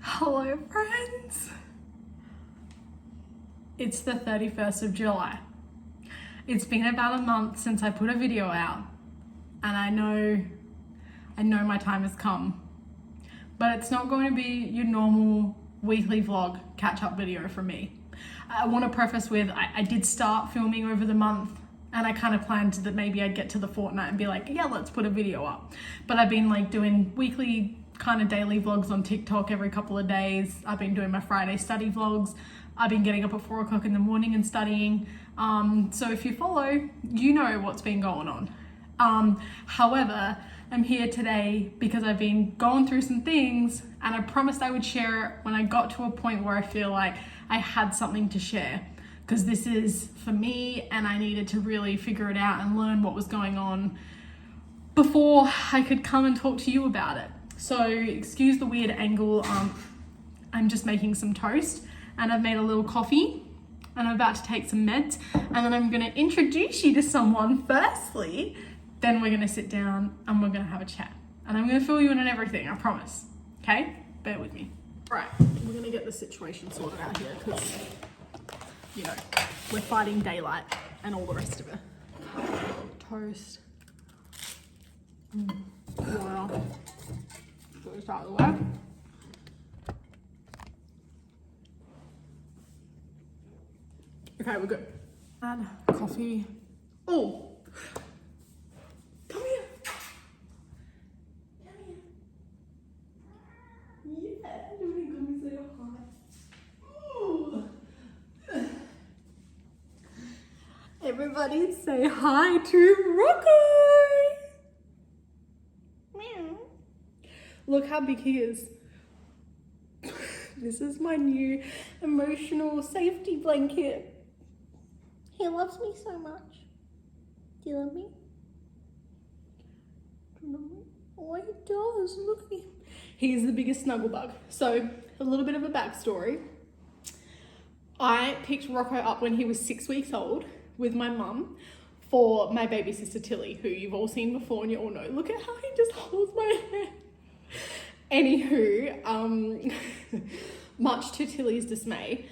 Hello friends! It's the 31st of July. It's been about a month since I put a video out and I know my time has come. But it's not going to be your normal weekly vlog catch-up video from me. I want to preface with I did start filming over the month and I kind of planned that maybe I'd get to the fortnight and be like, yeah, let's put a video up. But I've been like doing weekly kind of daily vlogs on TikTok every couple of days. I've been doing my Friday study vlogs. I've been getting up at 4 o'clock in the morning and studying. So if you follow, you know what's been going on. However, I'm here today because I've been going through some things and I promised I would share it when I got to a point where I feel like I had something to share. Because this is for me and I needed to really figure it out and learn what was going on before I could come and talk to you about it. So excuse the weird angle. I'm just making some toast and I've made a little coffee and I'm about to take some meds and then I'm going to introduce you to someone firstly, then we're going to sit down and we're going to have a chat and I'm going to fill you in on everything, I promise. Okay, bear with me. Right, we're going to get the situation sorted out here because, you know, we're fighting daylight and all the rest of it. Toast. Water. Goes out of the way. Okay, we're good. Add coffee. Oh, come here. Come here. Yeah, you want to come and say hi? Ooh. Everybody say hi to Rocco. Meow. Look how big he is. This is my new emotional safety blanket. He loves me so much. Do you love me? Do you love me? Oh, he does. Look at him. He's the biggest snuggle bug. So, a little bit of a backstory. I picked Rocco up when he was 6 weeks old with my mum for my baby sister Tilly, who you've all seen before and you all know. Look at how he just holds my hand. Anywho, much to Tilly's dismay,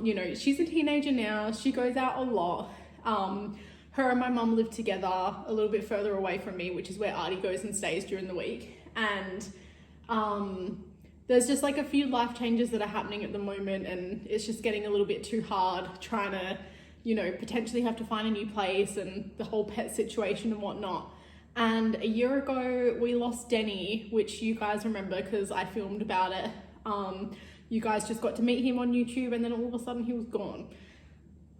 you know, she's a teenager now. She goes out a lot. Her and my mum live together a little bit further away from me, which is where Artie goes and stays during the week. And there's just like a few life changes that are happening at the moment and it's just getting a little bit too hard trying to, you know, potentially have to find a new place and the whole pet situation and whatnot. And a year ago, we lost Denny, which you guys remember because I filmed about it. You guys just got to meet him on YouTube and then all of a sudden he was gone.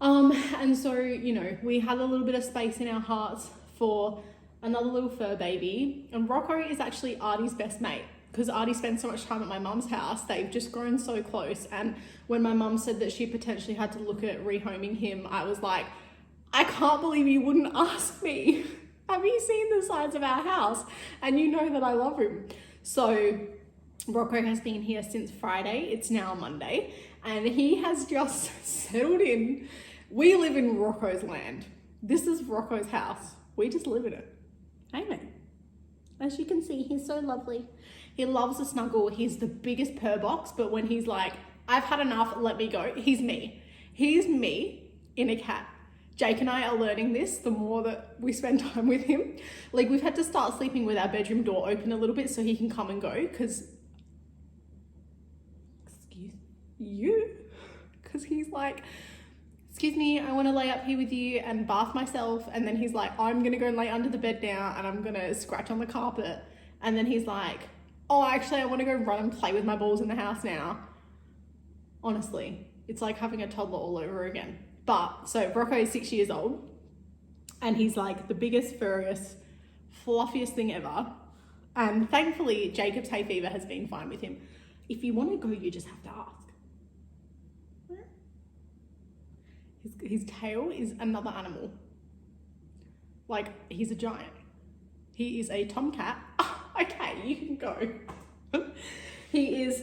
And so, you know, we had a little bit of space in our hearts for another little fur baby. And Rocco is actually Artie's best mate because Artie spends so much time at my mum's house. They've just grown so close. And when my mum said that she potentially had to look at rehoming him, I was like, I can't believe you wouldn't ask me. Have you seen the size of our house? And you know that I love him. So Rocco has been here since Friday. It's now Monday. And he has just settled in. We live in Rocco's land. This is Rocco's house. We just live in it. Amen. As you can see, he's so lovely. He loves a snuggle. He's the biggest purr box. But when he's like, I've had enough, let me go. He's me. He's me in a cat. Jake and I are learning this the more that we spend time with him. Like we've had to start sleeping with our bedroom door open a little bit so he can come and go because, excuse you, because he's like, excuse me, I want to lay up here with you and bath myself. And then he's like, I'm going to go and lay under the bed now and I'm going to scratch on the carpet. And then he's like, oh, actually, I want to go run and play with my balls in the house now. Honestly, it's like having a toddler all over again. But, so Rocco is 6 years old and he's like the biggest, furriest, fluffiest thing ever. And thankfully, Jacob's hay fever has been fine with him. If you want to go, you just have to ask. His tail is another animal. Like, he's a giant. He is a tomcat. Okay, you can go. He is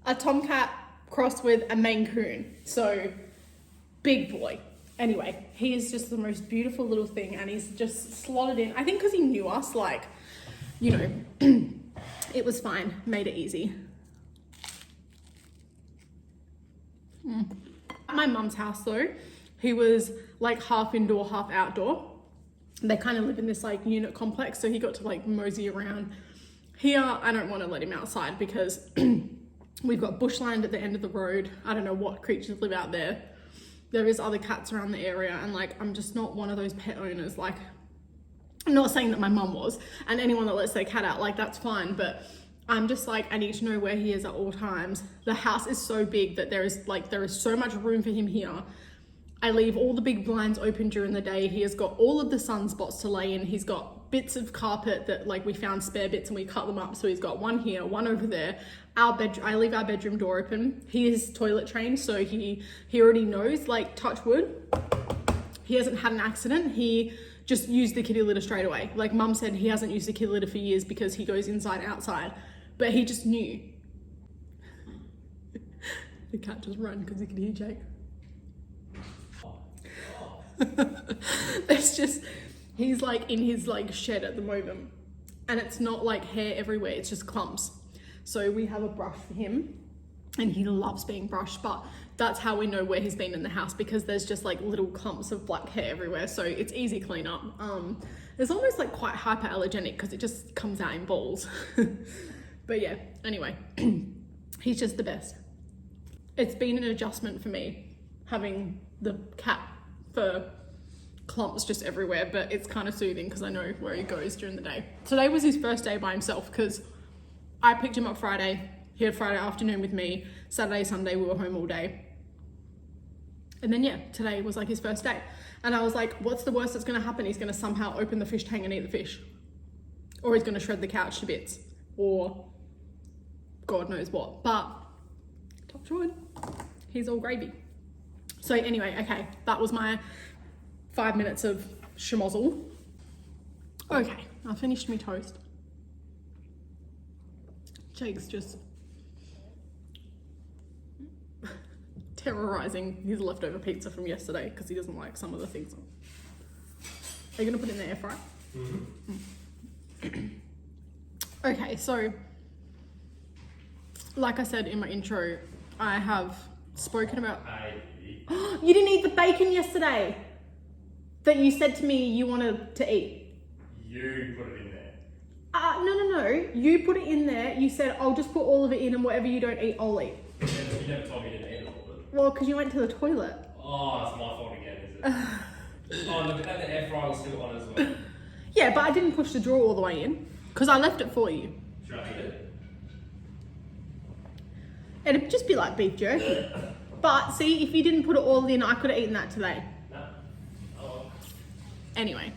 a tomcat crossed with a Maine Coon. So, big boy. Anyway, he is just the most beautiful little thing and he's just slotted in. I think because he knew us, like, you know, it was fine, made it easy. At my mum's house though, he was like half indoor, half outdoor. They kind of live in this like unit complex, so he got to like mosey around. Here, I don't want to let him outside because we've got bushland at the end of the road. I don't know what creatures live out there. There is other cats around the area, and like I'm just not one of those pet owners. Like, I'm not saying that my mum was, and anyone that lets their cat out, like that's fine, but I'm just like, I need to know where he is at all times. The house is so big that there is so much room for him here. I leave all the big blinds open during the day. He has got all of the sunspots to lay in. He's got bits of carpet that like we found spare bits and we cut them up. So he's got one here, one over there. I leave our bedroom door open. He is toilet trained, so he already knows, like touch wood. He hasn't had an accident. He just used the kitty litter straight away. Like mum said, he hasn't used the kitty litter for years because he goes inside, outside, but he just knew. The cat just ran because he could hear Jake. He's like in his like shed at the moment, and it's not like hair everywhere, it's just clumps. So we have a brush for him and he loves being brushed, but that's how we know where he's been in the house, because there's just like little clumps of black hair everywhere, so it's easy cleanup. It's almost like quite hyperallergenic because it just comes out in balls. But yeah, anyway, he's just the best. It's been an adjustment for me having the cat fur clumps just everywhere, but it's kind of soothing because I know where he goes during the day. Today was his first day by himself because I picked him up Friday. He had Friday afternoon with me. Saturday, Sunday, we were home all day. And then yeah, today was like his first day. And I was like, what's the worst that's gonna happen? He's gonna somehow open the fish tank and eat the fish. Or he's gonna shred the couch to bits. Or God knows what. But touch wood, he's all gravy. So anyway, okay, that was my 5 minutes of schmozzle. Okay, I finished my toast. Jake's just terrorizing his leftover pizza from yesterday because he doesn't like some of the things. Are you gonna put it in the air fryer? Mm-hmm. Okay, so like I said in my intro, I have spoken about... You didn't eat the bacon yesterday that you said to me you wanted to eat. You put it in there. No. You put it in there. You said, I'll just put all of it in and whatever you don't eat, I'll eat. You never told me you didn't eat all of it. Well, because you went to the toilet. Oh, that's my fault again, is it? Oh, no, but then the air fryer was still on as well. Yeah, but I didn't push the drawer all the way in because I left it for you. Should I eat it? It'd just be like beef jerky. But see, if you didn't put it all in, I could have eaten that today. No. Oh. Anyway,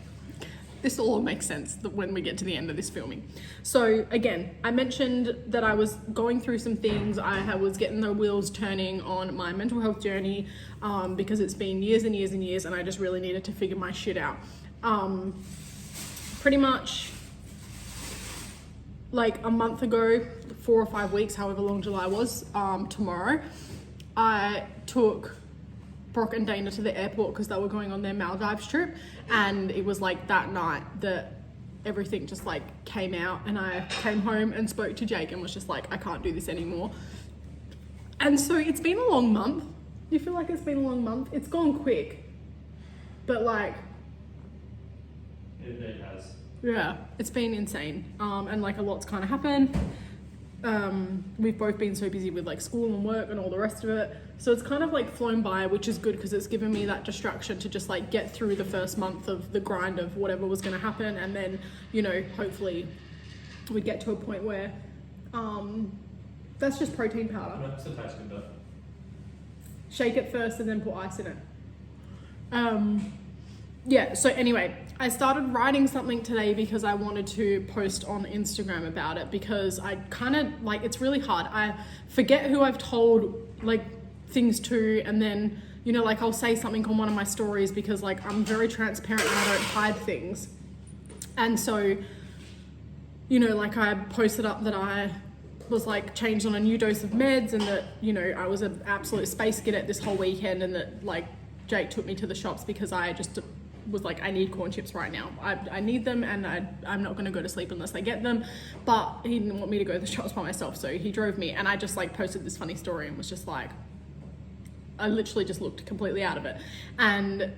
this all makes sense when we get to the end of this filming. So again, I mentioned that I was going through some things. I was getting the wheels turning on my mental health journey because it's been years and years and years, and I just really needed to figure my shit out. Pretty much like a month ago, 4 or 5 weeks, however long July was, tomorrow, I took Brock and Dana to the airport because they were going on their Maldives trip, and it was like that night that everything just like came out, and I came home and spoke to Jake and was just like, I can't do this anymore. And so it's been a long month. Do you feel like it's been a long month? It's gone quick, but like... It has. Yeah, it's been insane. And like a lot's kind of happened. We've both been so busy with like school and work and all the rest of it, so it's kind of like flown by, which is good because it's given me that distraction to just like get through the first month of the grind of whatever was going to happen, and then, you know, hopefully we get to a point where that's just protein powder. No, still tastes good though. Shake it first and then put ice in it. Yeah, so anyway, I started writing something today because I wanted to post on Instagram about it, because I kind of like, it's really hard. I forget who I've told like things to, and then, you know, like I'll say something on one of my stories because like I'm very transparent and I don't hide things. And so, you know, like I posted up that I was like changed on a new dose of meds, and that, you know, I was an absolute space cadet this whole weekend, and that like Jake took me to the shops because I just was like, I need corn chips right now. I need them, and I'm not going to go to sleep unless I get them. But he didn't want me to go to the shops by myself, so he drove me, and I just like posted this funny story and was just like, I literally just looked completely out of it. And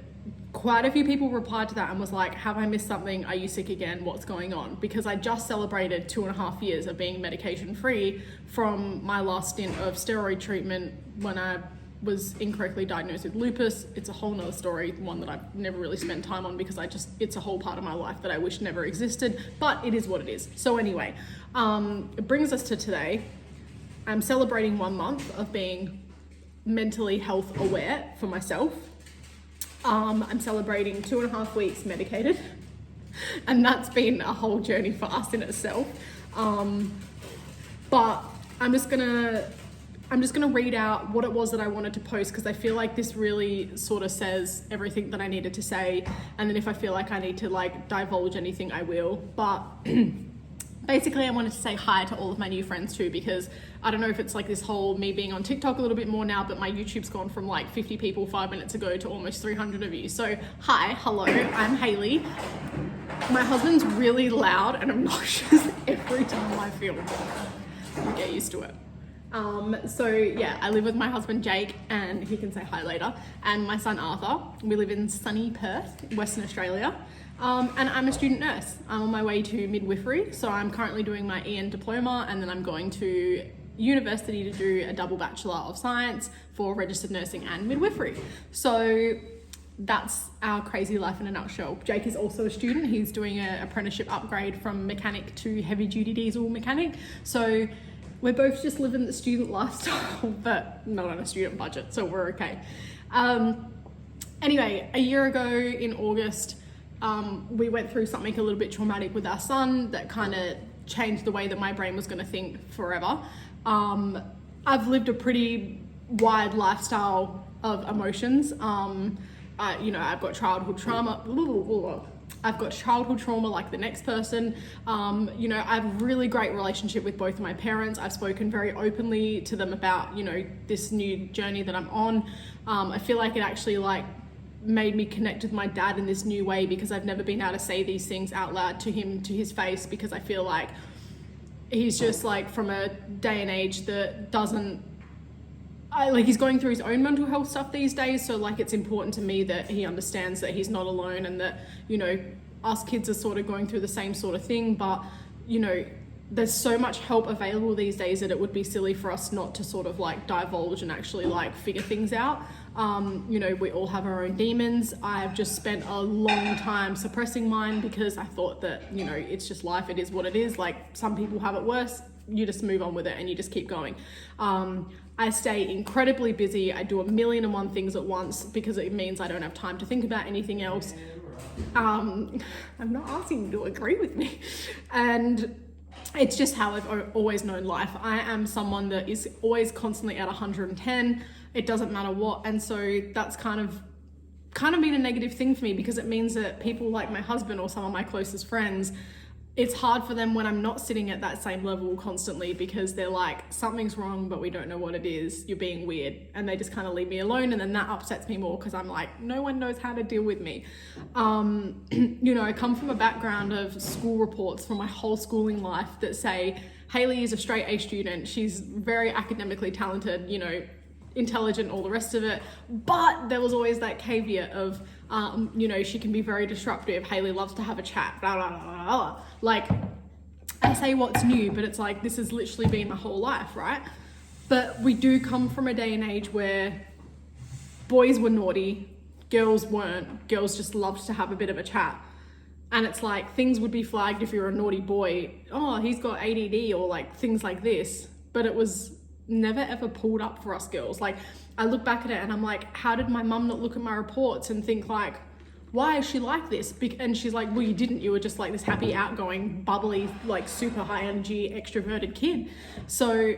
quite a few people replied to that and was like, have I missed something? Are you sick again? What's going on? Because I just celebrated 2.5 years of being medication free from my last stint of steroid treatment when I was incorrectly diagnosed with lupus. It's a whole nother story, one that I've never really spent time on because it's a whole part of my life that I wish never existed, but it is what it is. So anyway, it brings us to today. I'm celebrating 1 month of being mentally health aware for myself. I'm celebrating 2.5 weeks medicated, and that's been a whole journey for us in itself. But I'm just gonna read out what it was that I wanted to post, because I feel like this really sort of says everything that I needed to say, and then if I feel like I need to like divulge anything, I will. But basically I wanted to say hi to all of my new friends too, because I don't know if it's like this whole me being on TikTok a little bit more now, but my YouTube's gone from like 50 people 5 minutes ago to almost 300 of you. So hi, hello, I'm Hayley. My husband's really loud and obnoxious every time I film. You get used to it. So yeah, I live with my husband Jake, and he can say hi later, and my son Arthur. We live in sunny Perth, Western Australia. And I'm a student nurse. I'm on my way to midwifery, so I'm currently doing my EN diploma, and then I'm going to university to do a double Bachelor of Science for registered nursing and midwifery. So that's our crazy life in a nutshell. Jake is also a student. He's doing an apprenticeship upgrade from mechanic to heavy duty diesel mechanic. So we're both just living the student lifestyle, but not on a student budget, so we're okay. Anyway, a year ago in August, we went through something a little bit traumatic with our son that kind of changed the way that my brain was going to think forever. I've lived a pretty wide lifestyle of emotions. I've got childhood trauma. I've got childhood trauma like the next person. I have a really great relationship with both of my parents. I've spoken very openly to them about, this new journey that I'm on. I feel like it actually made me connect with my dad in this new way, because I've never been able to say these things out loud to him, to his face, because I feel like he's just from a day and age that doesn't, he's going through his own mental health stuff these days. So it's important to me that he understands that he's not alone, and that, us kids are sort of going through the same sort of thing. But, there's so much help available these days that it would be silly for us not to sort of divulge and actually figure things out. We all have our own demons. I've just spent a long time suppressing mine because I thought that, it's just life. It is what it is. Some people have it worse. You just move on with it and you just keep going. I stay incredibly busy. I do 1,000,001 things at once because it means I don't have time to think about anything else. I'm not asking you to agree with me. And it's just how I've always known life. I am someone that is always constantly at 110. It doesn't matter what. And so that's kind of been a negative thing for me, because it means that people like my husband or some of my closest friends, it's hard for them when I'm not sitting at that same level constantly, because they're like, something's wrong, but we don't know what it is. You're being weird. And they just kind of leave me alone. And then that upsets me more, because I'm like, no one knows how to deal with me. I come from a background of school reports from my whole schooling life that say, Hayley is a straight A student. She's very academically talented, intelligent, all the rest of it. But there was always that caveat of, she can be very disruptive. Hayley loves to have a chat, blah, blah, blah, blah. I say what's new, but it's this has literally been my whole life, right? But we do come from a day and age where boys were naughty, girls weren't. Girls just loved to have a bit of a chat. And it's things would be flagged if you're a naughty boy. Oh, he's got ADD, or things like this. But it was never ever pulled up for us girls. I look back at it and I'm like, how did my mum not look at my reports and think why is she like this? And she's like, well, you didn't. You were just this happy, outgoing, bubbly, super high energy, extroverted kid. So,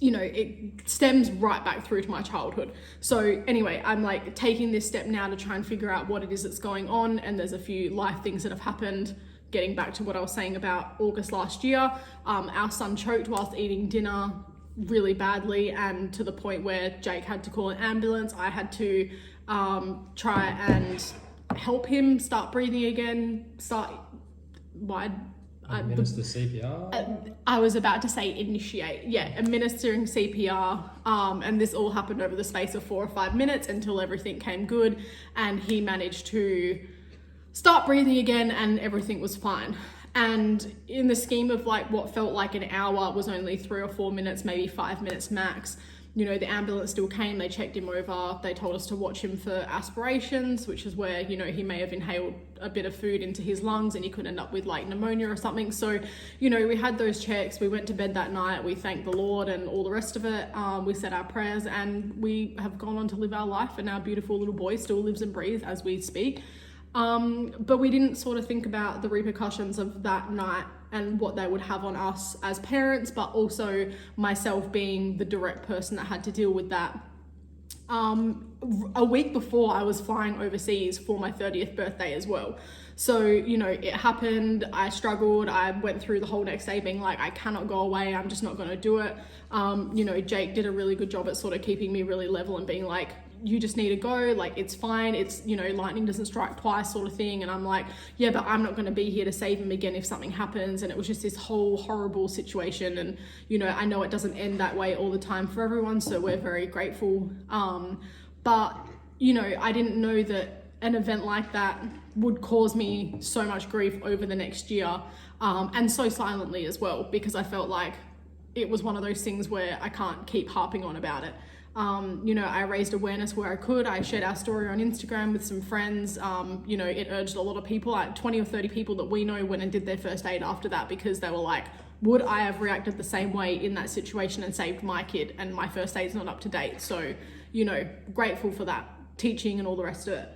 it stems right back through to my childhood. So anyway, I'm taking this step now to try and figure out what it is that's going on. And there's a few life things that have happened. Getting back to what I was saying about August last year, our son choked whilst eating dinner really badly, and to the point where Jake had to call an ambulance. I had to try and help him start breathing again, Administer CPR? I was about to say initiate. Yeah, administering CPR. And this all happened over the space of 4 or 5 minutes until everything came good. And he managed to start breathing again and everything was fine. And in the scheme of like what felt like an hour was only 3 or 4 minutes, maybe 5 minutes max. You know, the ambulance still came, they checked him over, they told us to watch him for aspirations, which is where, you know, he may have inhaled a bit of food into his lungs and he could end up with like pneumonia or something. So, you know, we had those checks, we went to bed that night, we thanked the Lord and all the rest of it. We said our prayers and we have gone on to live our life, and our beautiful little boy still lives and breathes as we speak. But we didn't sort of think about the repercussions of that night and what they would have on us as parents, but also myself being the direct person that had to deal with that. A week before, I was flying overseas for my 30th birthday as well. So, you know, it happened, I struggled, I went through the whole next day being like, I cannot go away, I'm just not going to do it. You know, Jake did a really good job at sort of keeping me really level and being like, you just need to go, like, it's fine, it's, you know, lightning doesn't strike twice sort of thing. And I'm like, yeah, but I'm not going to be here to save him again if something happens. And it was just this whole horrible situation. And, you know, I know it doesn't end that way all the time for everyone, so we're very grateful. But, you know, I didn't know that an event like that would cause me so much grief over the next year, and so silently as well, because I felt like it was one of those things where I can't keep harping on about it. You know, I raised awareness where I could. I shared our story on Instagram with some friends. You know, it urged a lot of people, like 20 or 30 people that we know went and did their first aid after that, because they were like, would I have reacted the same way in that situation and saved my kid? And my first aid's not up to date. So, you know, grateful for that teaching and all the rest of it.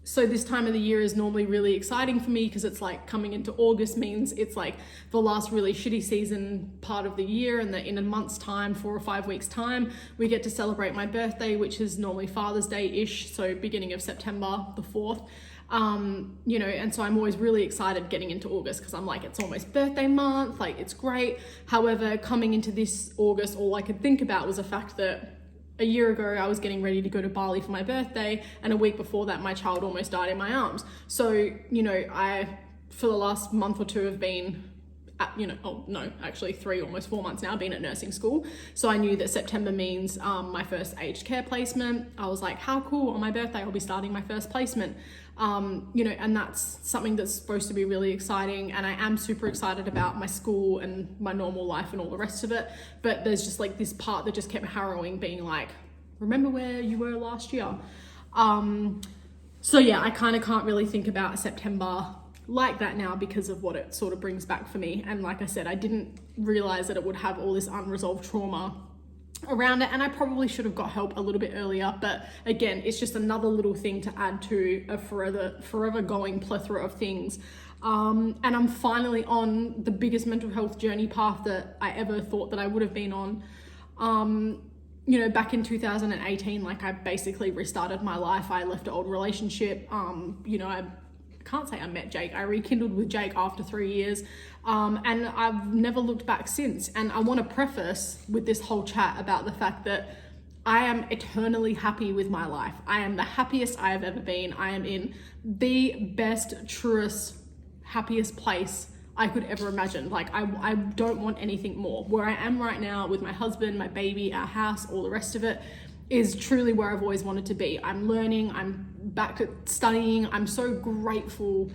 So this time of the year is normally really exciting for me, because it's like coming into August means it's like the last really shitty season part of the year, and that in a month's time, 4 or 5 weeks time, we get to celebrate my birthday, which is normally Father's Day-ish, so beginning of September the 4th. You know, and so I'm always really excited getting into August, because I'm like, it's almost birthday month, like it's great. However, coming into this August, all I could think about was the fact that a year ago, I was getting ready to go to Bali for my birthday, and a week before that, my child almost died in my arms. So, you know, I, for the last month or two, have been at, you know, oh no, actually 3, almost 4 months now, been at nursing school. So I knew that September means my first aged care placement. I was like, how cool, on my birthday, I'll be starting my first placement. You know, and that's something that's supposed to be really exciting, and I am super excited about my school and my normal life and all the rest of it. But there's just like this part that just kept harrowing, being like, remember where you were last year? So yeah, I kind of can't really think about September like that now because of what it sort of brings back for me. And like I said, I didn't realize that it would have all this unresolved trauma around it, and I probably should have got help a little bit earlier. But again, it's just another little thing to add to a forever going plethora of things. And I'm finally on the biggest mental health journey path that I ever thought that I would have been on. You know, back in 2018, like, I basically restarted my life. I left an old relationship. You know, I can't say I met Jake. I rekindled with Jake after 3 years, and I've never looked back since. And I want to preface with this whole chat about the fact that I am eternally happy with my life. I am the happiest I have ever been. I am in the best, truest, happiest place I could ever imagine. Like, I don't want anything more. Where I am right now with my husband, my baby, our house, all the rest of it, is truly where I've always wanted to be. I'm learning, I'm back at studying. I'm so grateful.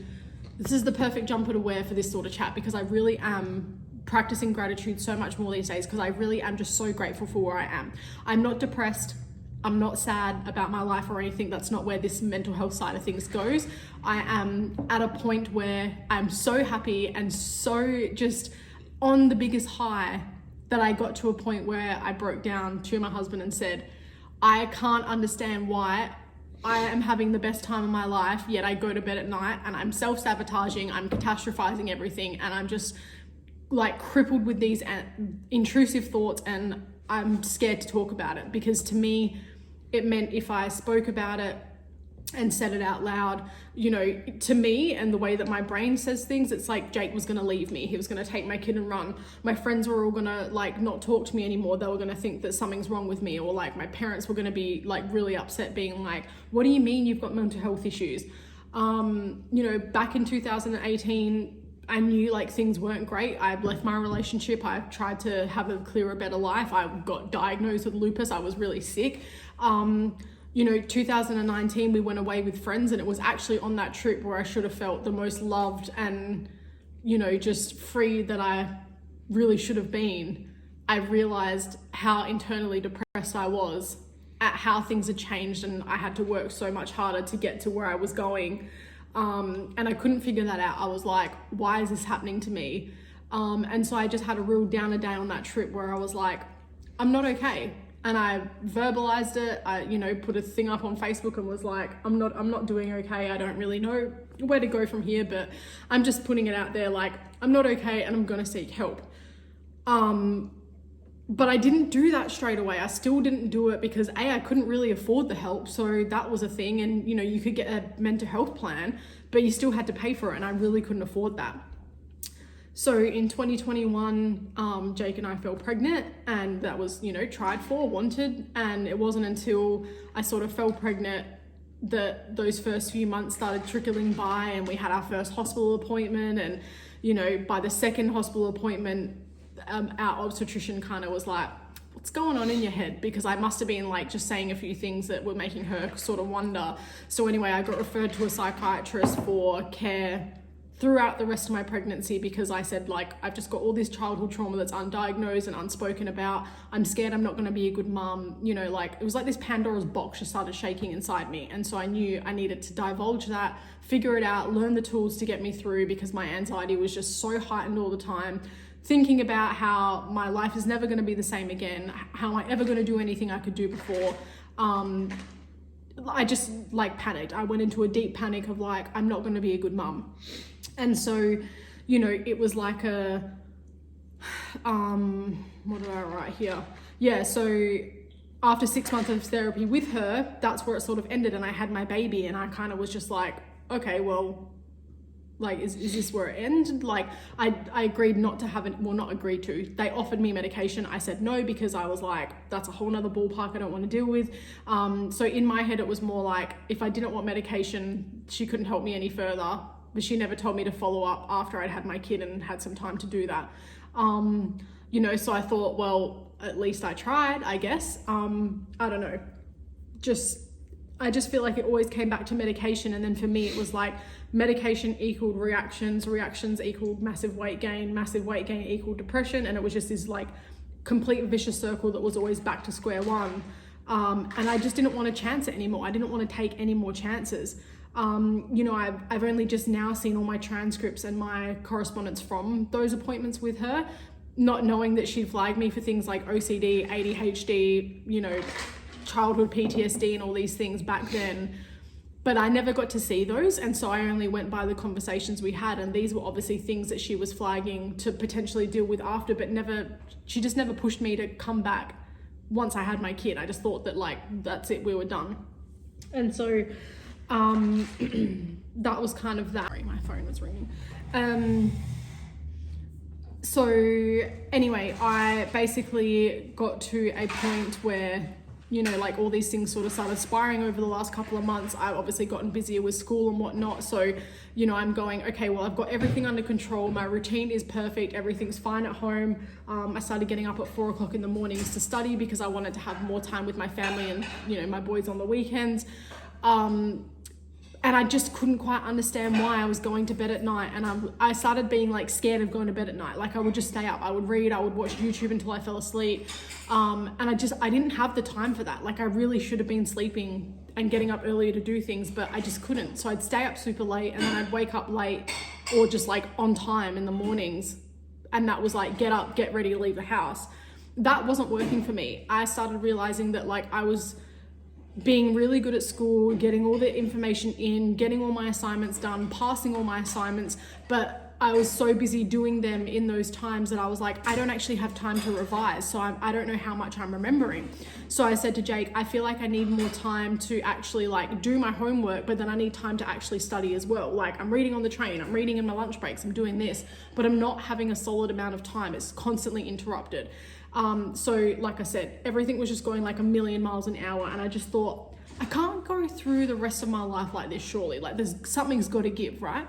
This is the perfect jumper to wear for this sort of chat, because I really am practicing gratitude so much more these days, because I really am just so grateful for where I am. I'm not depressed. I'm not sad about my life or anything. That's not where this mental health side of things goes. I am at a point where I'm so happy and so just on the biggest high that I got to a point where I broke down to my husband and said, I can't understand why I am having the best time of my life, yet I go to bed at night and I'm self-sabotaging, I'm catastrophizing everything, and I'm just like crippled with these intrusive thoughts, and I'm scared to talk about it, because to me, it meant if I spoke about it and said it out loud, you know, to me and the way that my brain says things, it's like Jake was going to leave me. He was going to take my kid and run. My friends were all going to like not talk to me anymore. They were going to think that something's wrong with me, or like my parents were going to be like really upset, being like, what do you mean you've got mental health issues? You know, back in 2018, I knew like things weren't great. I left my relationship. I tried to have a clearer, better life. I got diagnosed with lupus. I was really sick. You know, 2019, we went away with friends, and it was actually on that trip where I should have felt the most loved and, you know, just free that I really should have been. I realized how internally depressed I was at how things had changed, and I had to work so much harder to get to where I was going. And I couldn't figure that out. I was like, why is this happening to me? And so I just had a real downer day on that trip where I was like, I'm not okay. And I verbalized it. I, you know, put a thing up on Facebook and was like, I'm not doing okay. I don't really know where to go from here, but I'm just putting it out there. Like, I'm not okay and I'm going to seek help. But I didn't do that straight away. I still didn't do it because I couldn't really afford the help. So that was a thing. And, you know, you could get a mental health plan, but you still had to pay for it. And I really couldn't afford that. So in 2021, Jake and I fell pregnant, and that was, you know, tried for, wanted. And it wasn't until I sort of fell pregnant that those first few months started trickling by, and we had our first hospital appointment. And, you know, by the second hospital appointment, our obstetrician kind of was like, what's going on in your head? Because I must have been like just saying a few things that were making her sort of wonder. So anyway, I got referred to a psychiatrist for care throughout the rest of my pregnancy, because I said, like, I've just got all this childhood trauma that's undiagnosed and unspoken about. I'm scared I'm not going to be a good mum. You know, like, it was like this Pandora's box just started shaking inside me. And so I knew I needed to divulge that, figure it out, learn the tools to get me through, because my anxiety was just so heightened all the time. Thinking about how my life is never going to be the same again. How am I ever going to do anything I could do before? I just like panicked. I went into a deep panic of like, I'm not going to be a good mum. And so, you know, it was like a, what do I write here? Yeah, so after 6 months of therapy with her, that's where it sort of ended, and I had my baby, and I kind of was just like, okay, well, like, is this where it ended? Like, I agreed not to have it, well, not agreed to. They offered me medication. I said no, because I was like, that's a whole nother ballpark I don't want to deal with. So in my head, it was more like, if I didn't want medication, she couldn't help me any further. But she never told me to follow up after I'd had my kid and had some time to do that. You know, so I thought, well, at least I tried, I guess. I don't know. I just feel like it always came back to medication. And then for me, it was like medication equaled reactions equaled massive weight gain equaled depression. And it was just this like complete vicious circle that was always back to square one. And I just didn't want to chance it anymore. I didn't want to take any more chances. You know, I've only just now seen all my transcripts and my correspondence from those appointments with her, not knowing that she'd flagged me for things like OCD, ADHD, you know, childhood PTSD and all these things back then. But I never got to see those, and so I only went by the conversations we had, and these were obviously things that she was flagging to potentially deal with after, but she just never pushed me to come back once I had my kid. I just thought that like, that's it, we were done. And so that was kind of that. Sorry, my phone was ringing. So anyway, I basically got to a point where, you know, like all these things sort of started spiraling over the last couple of months. I've obviously gotten busier with school and whatnot. So, you know, I'm going, okay, well, I've got everything under control. My routine is perfect. Everything's fine at home. I started getting up at 4 o'clock in the mornings to study because I wanted to have more time with my family and, you know, my boys on the weekends. And I just couldn't quite understand why I was going to bed at night. And I started being like scared of going to bed at night. Like I would just stay up, I would read, I would watch YouTube until I fell asleep. And I didn't have the time for that. Like I really should have been sleeping and getting up earlier to do things, but I just couldn't. So I'd stay up super late, and then I'd wake up late or just like on time in the mornings. And that was like, get up, get ready to leave the house. That wasn't working for me. I started realizing that like I was being really good at school, getting all the information in, getting all my assignments done, passing all my assignments, but I was so busy doing them in those times that I was like, I don't actually have time to revise, so I don't know how much I'm remembering. So I said to Jake, I feel like I need more time to actually like do my homework, but then I need time to actually study as well. Like I'm reading on the train, I'm reading in my lunch breaks, I'm doing this, but I'm not having a solid amount of time. It's constantly interrupted. So like I said, everything was just going like a million miles an hour, and I just thought, I can't go through the rest of my life like this, surely. Like, something's got to give, right?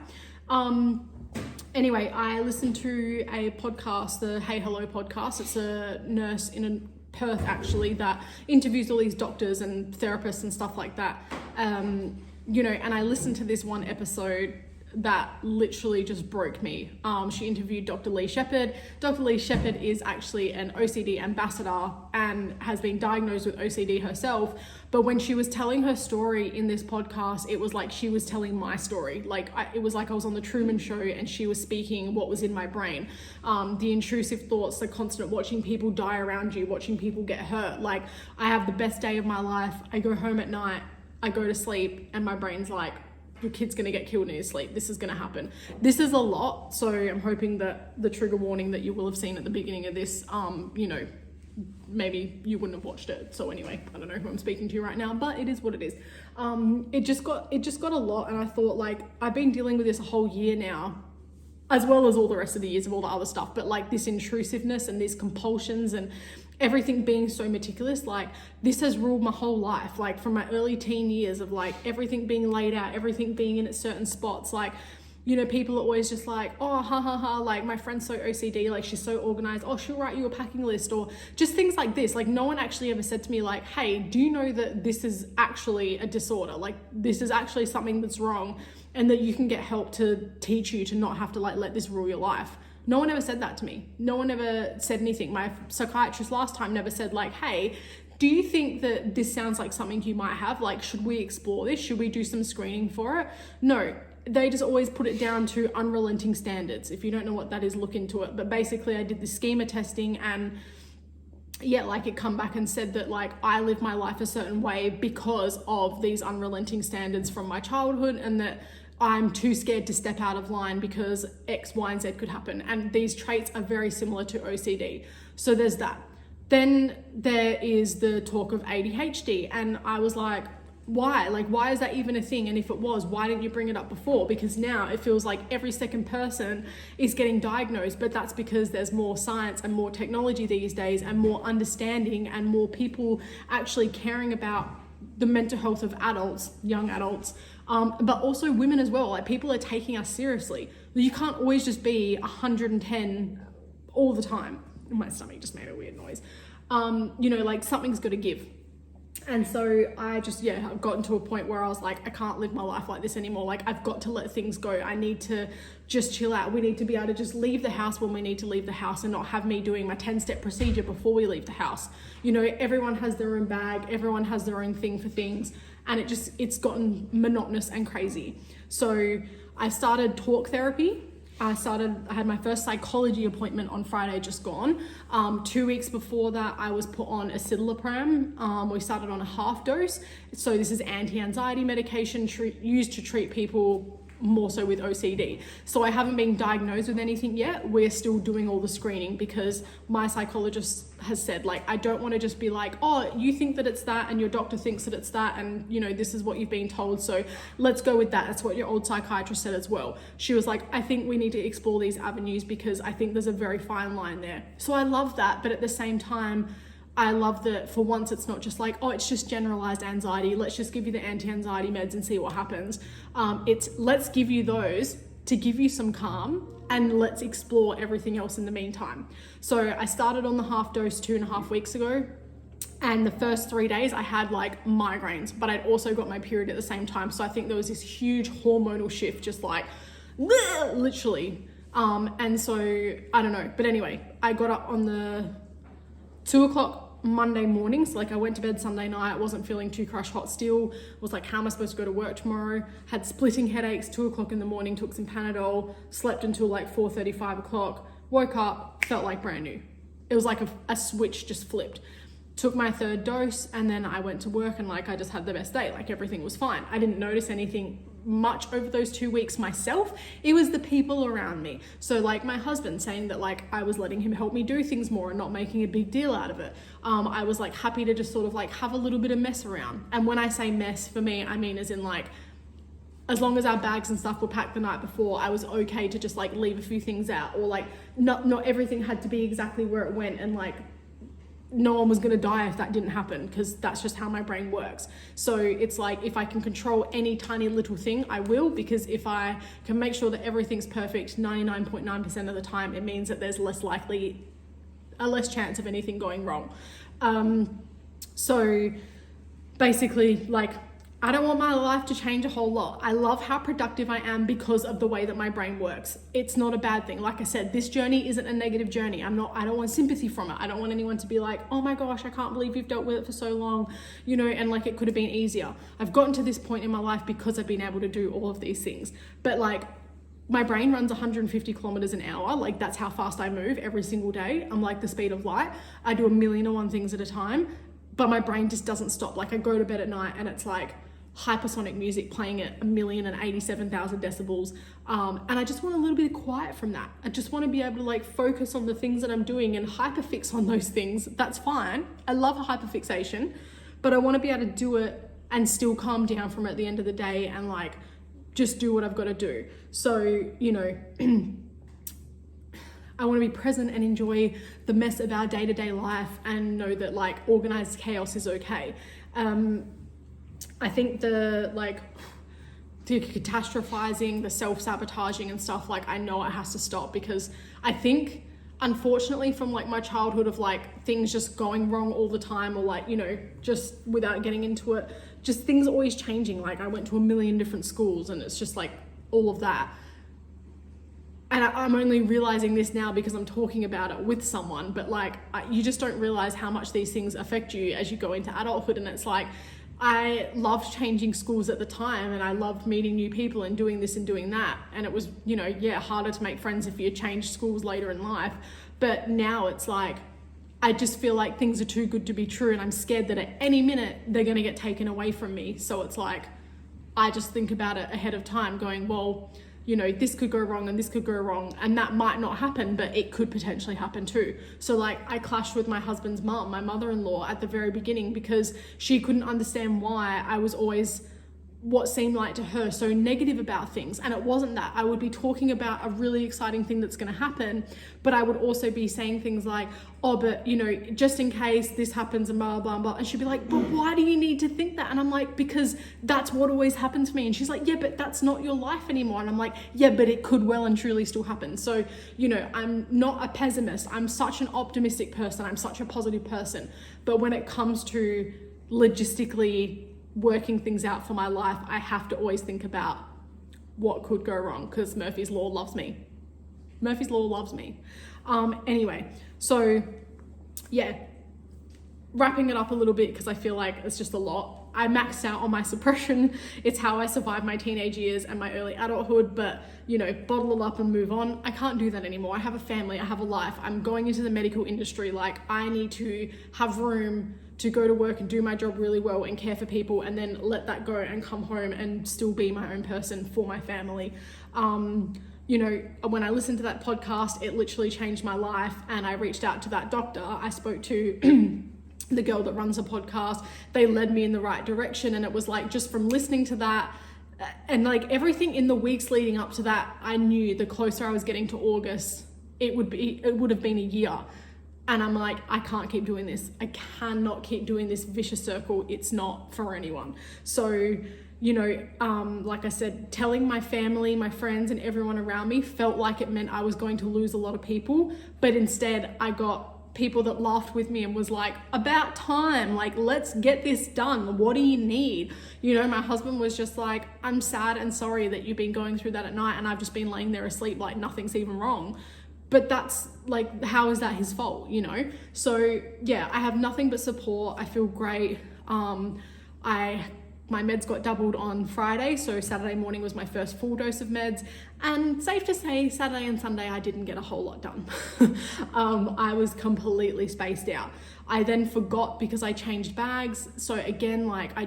Anyway, I listened to a podcast, the Hey Hello podcast. It's a nurse in Perth, actually, that interviews all these doctors and therapists and stuff like that. You know, and I listened to this one episode that literally just broke me. She interviewed Dr. Lee Shepherd. Dr. Lee Shepherd is actually an OCD ambassador and has been diagnosed with OCD herself. But when she was telling her story in this podcast, it was like she was telling my story. Like, it was like I was on the Truman Show and she was speaking what was in my brain. The intrusive thoughts, the constant watching people die around you, watching people get hurt. Like, I have the best day of my life. I go home at night, I go to sleep, and my brain's like, your kid's going to get killed in his sleep. This is going to happen. This is a lot. So I'm hoping that the trigger warning that you will have seen at the beginning of this, you know, maybe you wouldn't have watched it. So anyway, I don't know who I'm speaking to right now, but it is what it is. It just got a lot. And I thought, like, I've been dealing with this a whole year now, as well as all the rest of the years of all the other stuff. But like, this intrusiveness and these compulsions and everything being so meticulous, like, this has ruled my whole life. Like, from my early teen years of like everything being laid out, everything being in its certain spots. Like, you know, people are always just like, oh, ha ha ha, like, my friend's so OCD, like, she's so organized, oh, she'll write you a packing list, or just things like this. Like, no one actually ever said to me, like, hey, do you know that this is actually a disorder? Like, this is actually something that's wrong, and that you can get help to teach you to not have to, like, let this rule your life. No one ever said that to me. No one ever said anything. My psychiatrist last time never said, like, hey, do you think that this sounds like something you might have? Like, should we explore this? Should we do some screening for it? No, they just always put it down to unrelenting standards. If you don't know what that is, look into it. But basically, I did the schema testing, and yeah, like, it come back and said that, like, I live my life a certain way because of these unrelenting standards from my childhood, and that I'm too scared to step out of line because X, Y, and Z could happen. And these traits are very similar to OCD. So there's that. Then there is the talk of ADHD. And I was like, why? Like, why is that even a thing? And if it was, why didn't you bring it up before? Because now it feels like every second person is getting diagnosed, but that's because there's more science and more technology these days, and more understanding, and more people actually caring about the mental health of adults, young adults, but also women as well. Like, people are taking us seriously. You can't always just be 110 all the time. My stomach just made a weird noise. You know, like, something's got to give. And so I just, I've gotten to a point where I was like, I can't live my life like this anymore. Like, I've got to let things go. I need to just chill out. We need to be able to just leave the house when we need to leave the house, and not have me doing my 10-step procedure before we leave the house. You know, everyone has their own bag. Everyone has their own thing for things. And it's gotten monotonous and crazy. So I started talk therapy. I had my first psychology appointment on Friday, just gone. 2 weeks before that, I was put on acitalopram. We started on a half dose. So this is anti-anxiety medication used to treat people more so with OCD. So I haven't been diagnosed with anything yet. We're still doing all the screening, because my psychologist has said, like, I don't want to just be like, oh, you think that it's that, and your doctor thinks that it's that, and, you know, this is what you've been told, so let's go with that. That's what your old psychiatrist said as well. She was like, I think we need to explore these avenues, because I think there's a very fine line there. So I love that, but at the same time, I love that for once it's not just like, oh, it's just generalized anxiety, let's just give you the anti-anxiety meds and see what happens. It's let's give you those to give you some calm, and let's explore everything else in the meantime. So I started on the half dose 2.5 weeks ago, and the first 3 days I had like migraines, but I'd also got my period at the same time. So I think there was this huge hormonal shift, just like literally. And so I don't know, but anyway, I got up on the 2 o'clock Monday morning. So like, I went to bed Sunday night, wasn't feeling too crush hot still, was like, how am I supposed to go to work tomorrow? Had splitting headaches, 2 o'clock in the morning, took some Panadol, slept until like 4:30, 5 o'clock, woke up, felt like brand new. It was like a switch just flipped. Took my 3rd dose, and then I went to work, and like, I just had the best day. Like, everything was fine. I didn't notice anything much over those 2 weeks myself. It was the people around me. So like, my husband saying that, like, I was letting him help me do things more and not making a big deal out of it. I was like happy to just sort of like have a little bit of mess around. And when I say mess, for me, I mean as in like, as long as our bags and stuff were packed the night before, I was okay to just like leave a few things out, or like not everything had to be exactly where it went, and like no one was going to die if that didn't happen, because that's just how my brain works. So it's like, if I can control any tiny little thing, I will, because if I can make sure that everything's perfect 99.9% of the time, it means that there's a less chance of anything going wrong. So basically, like, I don't want my life to change a whole lot. I love how productive I am because of the way that my brain works. It's not a bad thing. Like I said, this journey isn't a negative journey. I don't want sympathy from it. I don't want anyone to be like, oh my gosh, I can't believe you've dealt with it for so long, you know, and like it could have been easier. I've gotten to this point in my life because I've been able to do all of these things. But like, my brain runs 150 kilometers an hour. Like, that's how fast I move every single day. I'm like the speed of light. I do 1,000,001 things at a time, but my brain just doesn't stop. Like, I go to bed at night and it's like hypersonic music playing at 1,087,000 decibels. And I just want a little bit of quiet from that. I just want to be able to like focus on the things that I'm doing and hyperfix on those things. That's fine. I love a hyperfixation, but I want to be able to do it and still calm down from it at the end of the day and like just do what I've got to do. So, you know, I want to be present and enjoy the mess of our day-to-day life and know that like organized chaos is okay. I think the catastrophizing, the self-sabotaging and stuff, like I know it has to stop, because I think unfortunately from like my childhood of like things just going wrong all the time, or like, you know, just without getting into it, just things always changing. Like I went to 1,000,000 different schools and it's just like all of that. And I'm only realizing this now because I'm talking about it with someone, but like you just don't realize how much these things affect you as you go into adulthood. And it's like, I loved changing schools at the time and I loved meeting new people and doing this and doing that. And it was, you know, yeah, harder to make friends if you change schools later in life. But now it's like, I just feel like things are too good to be true and I'm scared that at any minute they're going to get taken away from me. So it's like, I just think about it ahead of time going, well, you know, this could go wrong and this could go wrong, and that might not happen, but it could potentially happen too. So like I clashed with my husband's mum, my mother-in-law, at the very beginning because she couldn't understand why I was always, what seemed like to her, so negative about things. And it wasn't that. I would be talking about a really exciting thing that's going to happen, but I would also be saying things like, oh, but you know, just in case this happens and blah, blah, blah. And she'd be like, but why do you need to think that? And I'm like, because that's what always happened to me. And she's like, yeah, but that's not your life anymore. And I'm like, yeah, but it could well and truly still happen. So, you know, I'm not a pessimist. I'm such an optimistic person. I'm such a positive person. But when it comes to logistically working things out for my life, I have to always think about what could go wrong, because Murphy's Law loves me. Murphy's Law loves me. Anyway, so yeah, wrapping it up a little bit because I feel like it's just a lot. I maxed out on my suppression. It's how I survived my teenage years and my early adulthood, but you know, bottle it up and move on. I can't do that anymore. I have a family, I have a life. I'm going into the medical industry. Like I need to have room to go to work and do my job really well and care for people, and then let that go and come home and still be my own person for my family. You know, when I listened to that podcast, it literally changed my life, and I reached out to that doctor. I spoke to the girl that runs a podcast. They led me in the right direction, and it was like, just from listening to that and like everything in the weeks leading up to that, I knew the closer I was getting to August, it would have been a year. And I'm like, I can't keep doing this. I cannot keep doing this vicious circle. It's not for anyone. So, you know, like I said, telling my family, my friends and everyone around me felt like it meant I was going to lose a lot of people. But instead I got people that laughed with me and was like, about time, like, let's get this done. What do you need? You know, my husband was just like, I'm sad and sorry that you've been going through that at night and I've just been laying there asleep like nothing's even wrong. But that's like, how is that his fault, you know? So yeah, I have nothing but support. I feel great. My meds got doubled on Friday, so Saturday morning was my first full dose of meds, and safe to say Saturday and Sunday I didn't get a whole lot done. I was completely spaced out. I then forgot because I changed bags. So again, like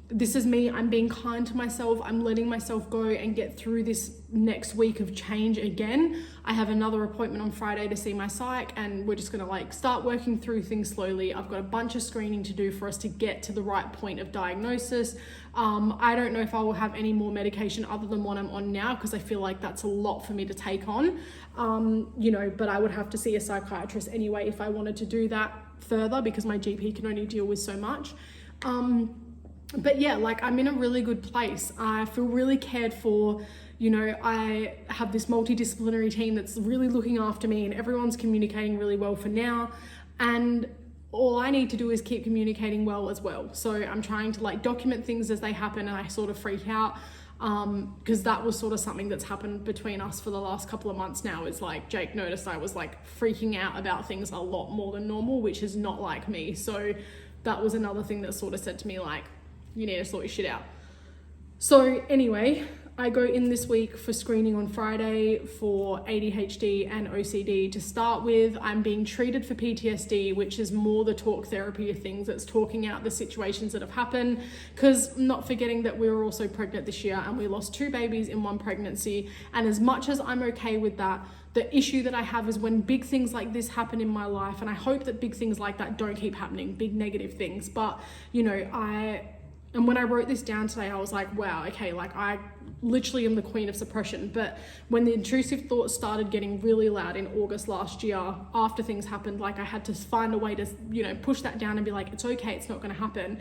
this is me. I'm being kind to myself. I'm letting myself go and get through this next week of change again. I have another appointment on Friday to see my psych, and we're just gonna like start working through things slowly. I've got a bunch of screening to do for us to get to the right point of diagnosis. I don't know if I will have any more medication other than what I'm on now, because I feel like that's a lot for me to take on, you know, but I would have to see a psychiatrist anyway if I wanted to do that further, because my GP can only deal with so much. But yeah, like I'm in a really good place. I feel really cared for. You know, I have this multidisciplinary team that's really looking after me, and everyone's communicating really well for now. And all I need to do is keep communicating well as well. So I'm trying to like document things as they happen, and I sort of freak out because that was sort of something that's happened between us for the last couple of months now. It's like Jake noticed I was like freaking out about things a lot more than normal, which is not like me. So that was another thing that sort of said to me like, you need to sort your shit out. So anyway, I go in this week for screening on Friday for ADHD and OCD to start with. I'm being treated for PTSD, which is more the talk therapy of things. It's talking out the situations that have happened, because not forgetting that we were also pregnant this year and we lost 2 babies in one pregnancy. And as much as I'm okay with that, the issue that I have is when big things like this happen in my life, and I hope that big things like that don't keep happening, big negative things. But, you know, and when I wrote this down today, I was like, wow, okay, like I literally am the queen of suppression. But when the intrusive thoughts started getting really loud in August last year, after things happened, like I had to find a way to, you know, push that down and be like, it's okay, it's not going to happen.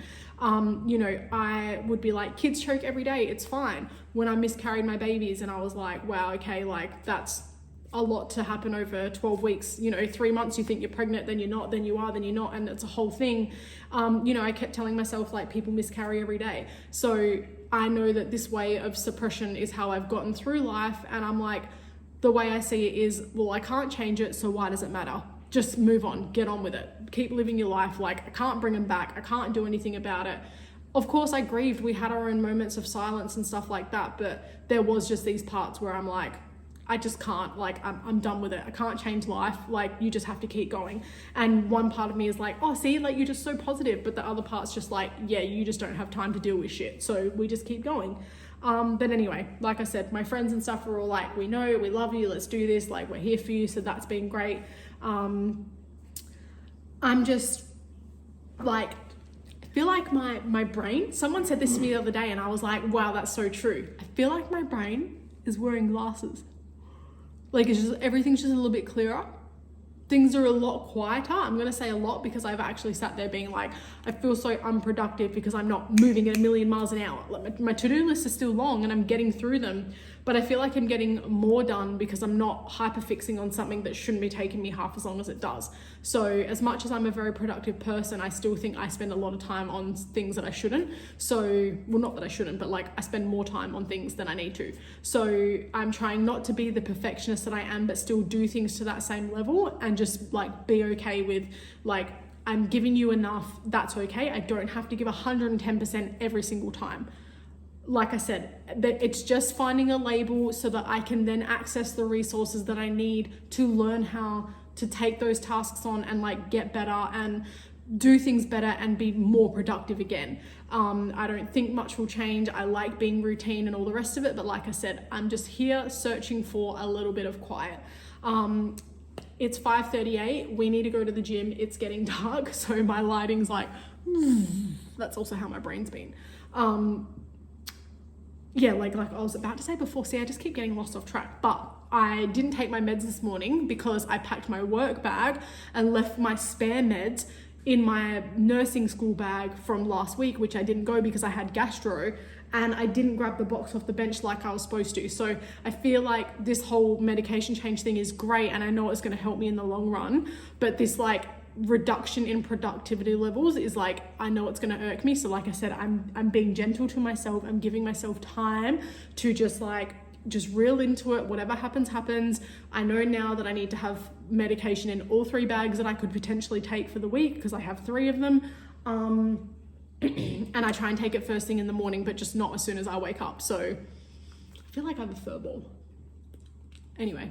You know, I would be like, kids choke every day, it's fine. When I miscarried my babies, and I was like, wow, okay, like that's a lot to happen over 12 weeks, you know, 3 months, you think you're pregnant, then you're not, then you are, then you're not, and it's a whole thing. You know, I kept telling myself like people miscarry every day. So I know that this way of suppression is how I've gotten through life. And I'm like, the way I see it is, well, I can't change it, so why does it matter? Just move on, get on with it, keep living your life. Like I can't bring them back, I can't do anything about it. Of course I grieved, we had our own moments of silence and stuff like that, but there was just these parts where I'm like, I just can't, like, I'm done with it. I can't change life. Like, you just have to keep going. And one part of me is like, oh, see, like, you're just so positive. But the other part's just like, yeah, you just don't have time to deal with shit. So we just keep going. But anyway, like I said, my friends and stuff are all like, we know, we love you, let's do this. Like, we're here for you. So that's been great. I'm just like, I feel like my brain, someone said this to me the other day and I was like, wow, that's so true. I feel like my brain is wearing glasses. Like it's just, everything's just a little bit clearer. Things are a lot quieter. I'm going to say a lot because I've actually sat there being like, I feel so unproductive because I'm not moving at 1,000,000 miles an hour. Like my to-do list is still long and I'm getting through them, but I feel like I'm getting more done because I'm not hyperfixing on something that shouldn't be taking me half as long as it does. So as much as I'm a very productive person, I still think I spend a lot of time on things that I shouldn't. So, well, not that I shouldn't, but like I spend more time on things than I need to. So I'm trying not to be the perfectionist that I am, but still do things to that same level and just like be okay with like, I'm giving you enough, that's okay. I don't have to give 110% every single time. Like I said, that it's just finding a label so that I can then access the resources that I need to learn how to take those tasks on and like get better and do things better and be more productive again. I don't think much will change. I like being routine and all the rest of it, but like I said, I'm just here searching for a little bit of quiet. It's 5:38. We need to go to the gym. It's getting dark, so my lighting's like, that's also how my brain's been. Yeah, like I was about to say before, see, I just keep getting lost off track, but I didn't take my meds this morning because I packed my work bag and left my spare meds in my nursing school bag from last week, which I didn't go because I had gastro, and I didn't grab the box off the bench like I was supposed to. So I feel like this whole medication change thing is great and I know it's going to help me in the long run, but this like reduction in productivity levels is like, I know it's going to irk me. So like I said, I'm being gentle to myself. I'm giving myself time to just reel into it. Whatever happens, happens. I know now that I need to have medication in all 3 bags that I could potentially take for the week because I have 3 of them. And I try and take it first thing in the morning, but just not as soon as I wake up. So I feel like I have a fur ball. Anyway,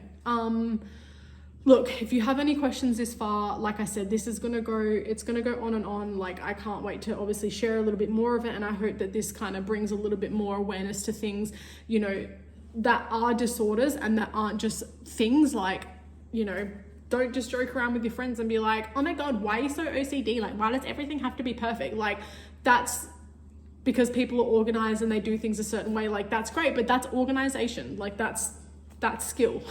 look, if you have any questions this far, like I said, it's gonna go on and on. Like, I can't wait to obviously share a little bit more of it, and I hope that this kind of brings a little bit more awareness to things, you know, that are disorders and that aren't just things. Like, you know, don't just joke around with your friends and be like, oh my God, why are you so OCD? Like, why does everything have to be perfect? Like, that's because people are organized and they do things a certain way. Like, that's great, but that's organization. Like, that's skill.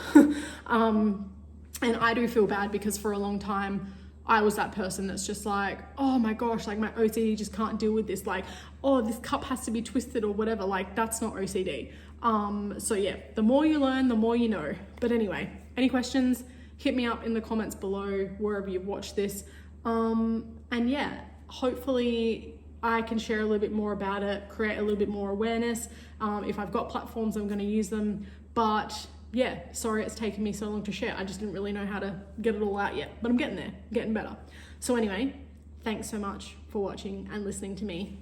And I do feel bad because for a long time, I was that person that's just like, oh my gosh, like my OCD just can't deal with this. Like, oh, this cup has to be twisted or whatever. Like, that's not OCD. So yeah, the more you learn, the more you know. But anyway, any questions, hit me up in the comments below, wherever you've watched this. And yeah, hopefully I can share a little bit more about it, create a little bit more awareness. If I've got platforms, I'm going to use them. But yeah, sorry it's taken me so long to share. I just didn't really know how to get it all out yet, but I'm getting there, getting better. So anyway, thanks so much for watching and listening to me.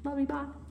Love you, bye.